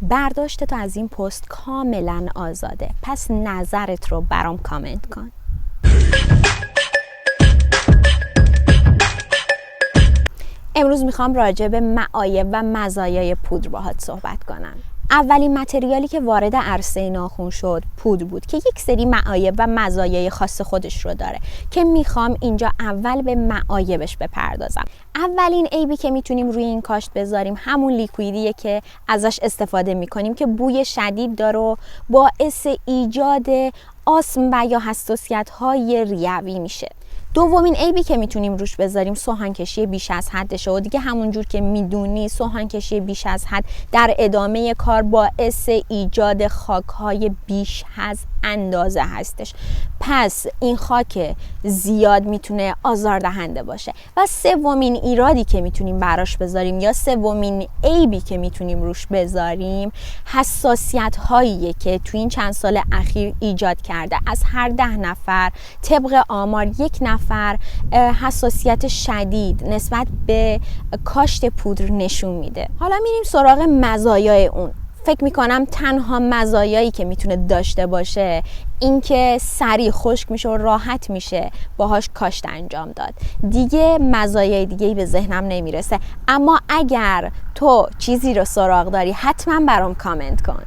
برداشت تو از این پست کاملا آزاده، پس نظرت رو برام کامنت کن. امروز میخوام راجع به معایب و مزایای پودر باهات صحبت کنم. اولین متریالی که وارد عرصه ناخن شد پودر بود که یک سری معایب و مزایای خاص خودش رو داره که میخوام اینجا اول به معایبش بپردازم. اولین عیبی که میتونیم روی این کاشت بذاریم همون لیکویدیه که ازش استفاده میکنیم که بوی شدید داره و باعث ایجاد آسم و یا حساسیت‌های ریوی میشه. دومین عیبی که میتونیم روش بذاریم سوهانکشی بیش از حدشه و دیگه همونجور که میدونی سوهانکشی بیش از حد در ادامه کار باعث ایجاد خاک‌های بیش از اندازه هستش. پس این خاک زیاد میتونه آزاردهنده باشه. و سومین ایرادی که میتونیم براش بذاریم یا سومین عیبی که میتونیم روش بذاریم حساسیت هاییه که تو این چند سال اخیر ایجاد کرده. از هر 10 نفر طبق آمار 1 نفر حساسیت شدید نسبت به کاشت پودر نشون میده. حالا میریم سراغ مزایای اون. فکر میکنم تنها مزایایی که میتونه داشته باشه اینکه سریع خشک میشه و راحت میشه باهاش کاشت انجام داد. دیگه مزایای دیگه‌ای به ذهنم نمیرسه. اما اگر تو چیزی رو سراغ داری حتما برام کامنت کن.